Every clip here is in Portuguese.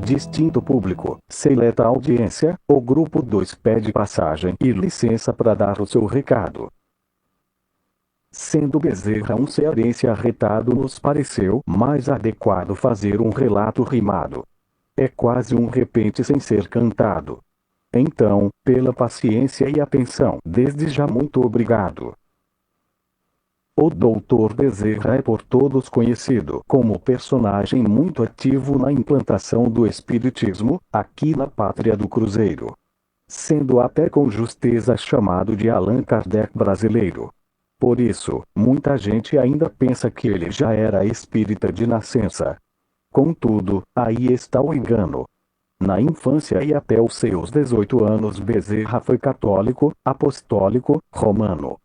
Distinto público, seleta audiência, o grupo 2 pede passagem e licença para dar o seu recado. Sendo Bezerra um cearense arretado, nos pareceu mais adequado fazer um relato rimado. É quase um repente sem ser cantado. Então, pela paciência e atenção, desde já muito obrigado. O Dr. Bezerra é por todos conhecido como personagem muito ativo na implantação do espiritismo, aqui na pátria do Cruzeiro. Sendo até com justeza chamado de Allan Kardec brasileiro. Por isso, muita gente ainda pensa que ele já era espírita de nascença. Contudo, aí está o engano. Na infância e até os seus 18 anos Bezerra foi católico, apostólico, romano.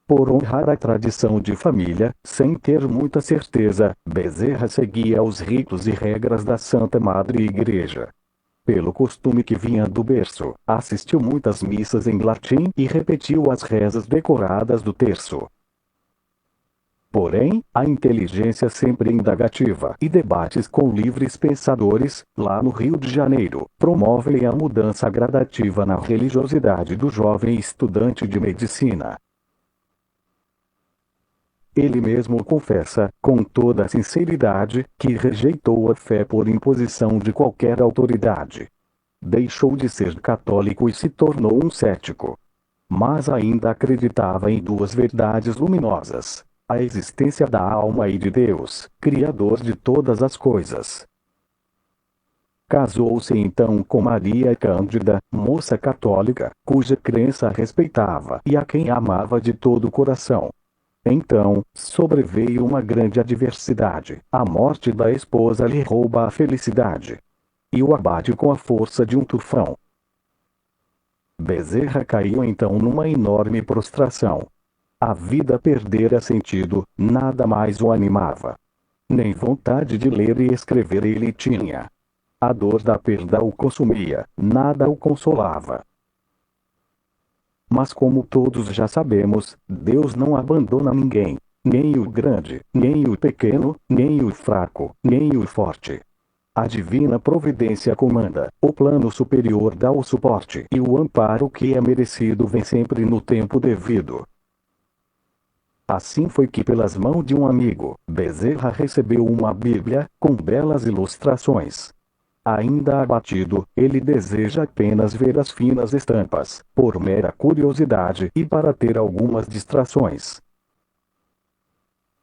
Por honrar a tradição de família, sem ter muita certeza, Bezerra seguia os ritos e regras da Santa Madre Igreja. Pelo costume que vinha do berço, assistiu muitas missas em latim e repetiu as rezas decoradas do terço. Porém, a inteligência sempre indagativa e debates com livres pensadores, lá no Rio de Janeiro, promovem a mudança gradativa na religiosidade do jovem estudante de medicina. Ele mesmo confessa, com toda a sinceridade, que rejeitou a fé por imposição de qualquer autoridade. Deixou de ser católico e se tornou um cético. Mas ainda acreditava em duas verdades luminosas: a existência da alma e de Deus, Criador de todas as coisas. Casou-se então com Maria Cândida, moça católica, cuja crença respeitava e a quem amava de todo o coração. Então, sobreveio uma grande adversidade. A morte da esposa lhe rouba a felicidade. E o abate com a força de um tufão. Bezerra caiu então numa enorme prostração. A vida perdera sentido, nada mais o animava. Nem vontade de ler e escrever ele tinha. A dor da perda o consumia, nada o consolava. Mas como todos já sabemos, Deus não abandona ninguém, nem o grande, nem o pequeno, nem o fraco, nem o forte. A divina providência comanda, o plano superior dá o suporte e o amparo que é merecido vem sempre no tempo devido. Assim foi que pelas mãos de um amigo, Bezerra recebeu uma Bíblia, com belas ilustrações. Ainda abatido, ele deseja apenas ver as finas estampas, por mera curiosidade e para ter algumas distrações.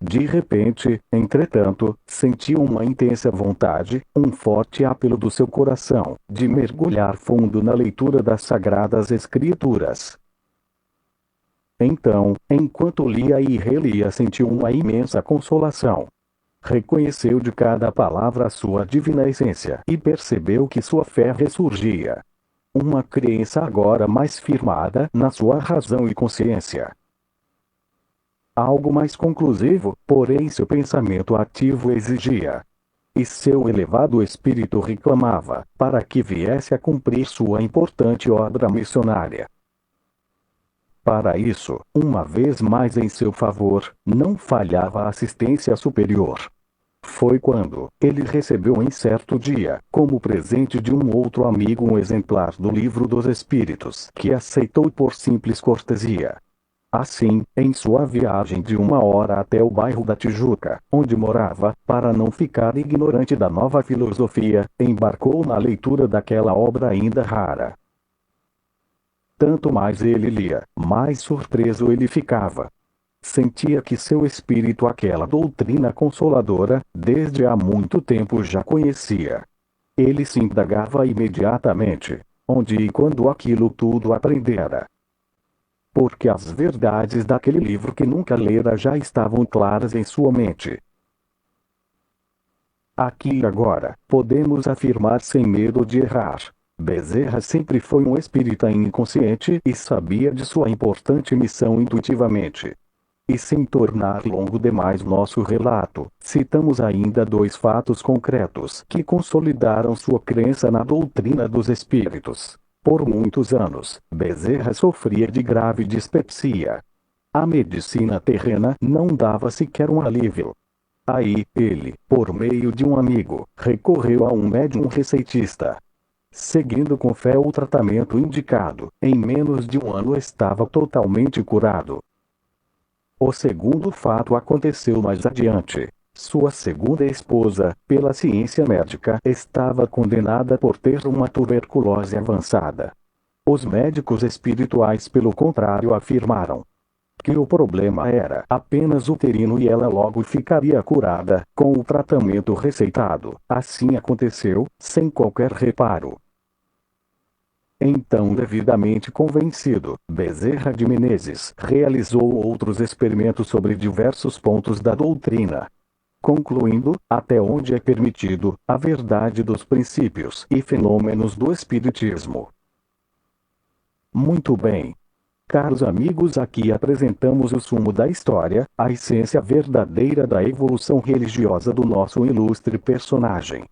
De repente, entretanto, sentiu uma intensa vontade, um forte apelo do seu coração, de mergulhar fundo na leitura das Sagradas Escrituras. Então, enquanto lia e relia, sentiu uma imensa consolação. Reconheceu de cada palavra a sua divina essência e percebeu que sua fé ressurgia. Uma crença agora mais firmada na sua razão e consciência. Algo mais conclusivo, porém seu pensamento ativo exigia. E seu elevado espírito reclamava, para que viesse a cumprir sua importante obra missionária. Para isso, uma vez mais em seu favor, não falhava a assistência superior. Foi quando ele recebeu em certo dia, como presente de um outro amigo, um exemplar do Livro dos Espíritos, que aceitou por simples cortesia. Assim, em sua viagem de 1 hora até o bairro da Tijuca, onde morava, para não ficar ignorante da nova filosofia, embarcou na leitura daquela obra ainda rara. Tanto mais ele lia, mais surpreso ele ficava. Sentia que seu espírito aquela doutrina consoladora, desde há muito tempo já conhecia. Ele se indagava imediatamente, onde e quando aquilo tudo aprendera. porque as verdades daquele livro que nunca lera já estavam claras em sua mente. Aqui e agora, podemos afirmar sem medo de errar. Bezerra sempre foi um espírita inconsciente e sabia de sua importante missão intuitivamente. E sem tornar longo demais nosso relato, citamos ainda dois fatos concretos que consolidaram sua crença na doutrina dos espíritos. Por muitos anos, Bezerra sofria de grave dispepsia. A medicina terrena não dava sequer um alívio. Aí, ele, por meio de um amigo, recorreu a um médium receitista. Seguindo com fé o tratamento indicado, em menos de um ano estava totalmente curado. O segundo fato aconteceu mais adiante. Sua segunda esposa, pela ciência médica, estava condenada por ter uma tuberculose avançada. Os médicos espirituais, pelo contrário, afirmaram que o problema era apenas uterino e ela logo ficaria curada com o tratamento receitado. Assim aconteceu, sem qualquer reparo. Então, devidamente convencido, Bezerra de Menezes realizou outros experimentos sobre diversos pontos da doutrina, concluindo, até onde é permitido, a verdade dos princípios e fenômenos do Espiritismo. Muito bem. Caros amigos, aqui apresentamos o sumo da história, a essência verdadeira da evolução religiosa do nosso ilustre personagem.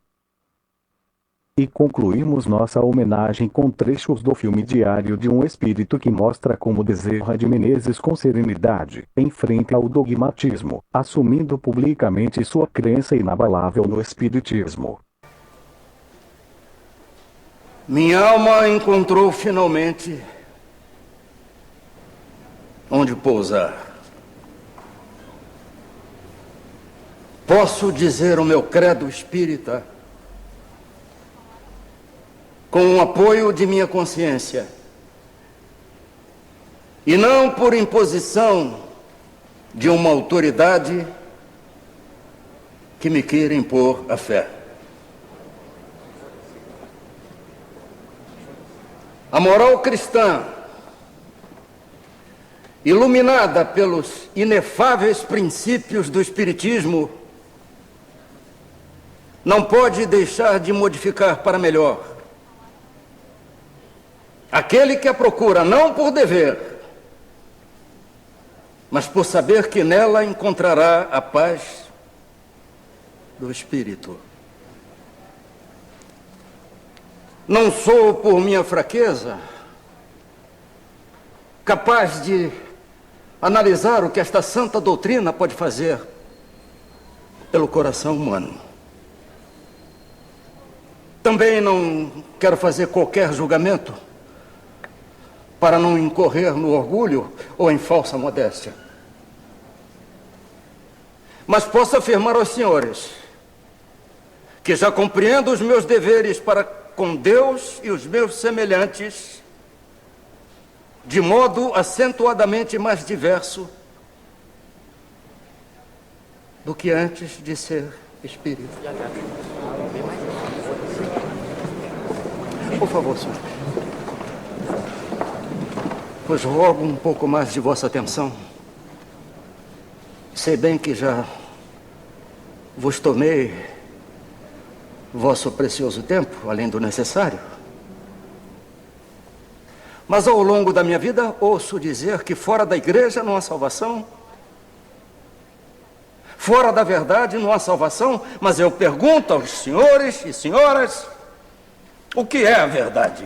E concluímos nossa homenagem com trechos do filme Diário de um Espírito que mostra como Bezerra de Menezes com serenidade enfrenta o dogmatismo, assumindo publicamente sua crença inabalável no Espiritismo. Minha alma encontrou finalmente onde pousar. Posso dizer o meu credo espírita com o apoio de minha consciência, e não por imposição de uma autoridade que me queira impor a fé. A moral cristã, iluminada pelos inefáveis princípios do Espiritismo, não pode deixar de modificar para melhor aquele que a procura não por dever, mas por saber que nela encontrará a paz do espírito. Não sou, por minha fraqueza, capaz de analisar o que esta santa doutrina pode fazer pelo coração humano. Também não quero fazer qualquer julgamento para não incorrer no orgulho ou em falsa modéstia. Mas posso afirmar aos senhores que já compreendo os meus deveres para com Deus e os meus semelhantes de modo acentuadamente mais diverso do que antes de ser espírita. Por favor, senhor. Pois rogo um pouco mais de vossa atenção. Sei bem que já vos tomei vosso precioso tempo, além do necessário. Mas ao longo da minha vida ouço dizer que fora da igreja não há salvação. Fora da verdade não há salvação, mas eu pergunto aos senhores e senhoras, o que é a verdade?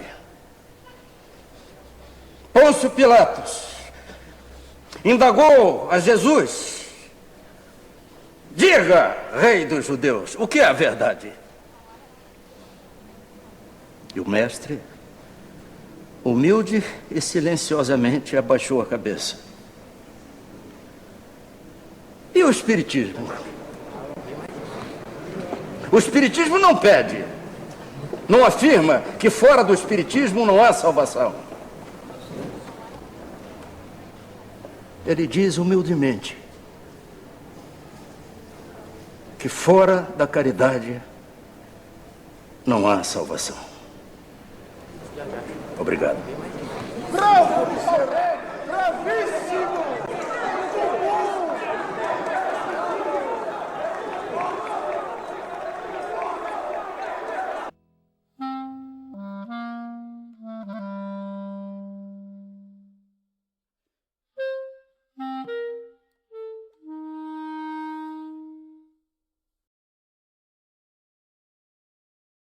Pôncio Pilatos indagou a Jesus: diga, rei dos judeus, o que é a verdade? E o mestre, humilde e silenciosamente, abaixou a cabeça. E o Espiritismo? O Espiritismo não pede, não afirma que fora do Espiritismo não há salvação. Ele diz humildemente que fora da caridade não há salvação. Obrigado. Bravo, Mr. Rei! Bravo! Justiça!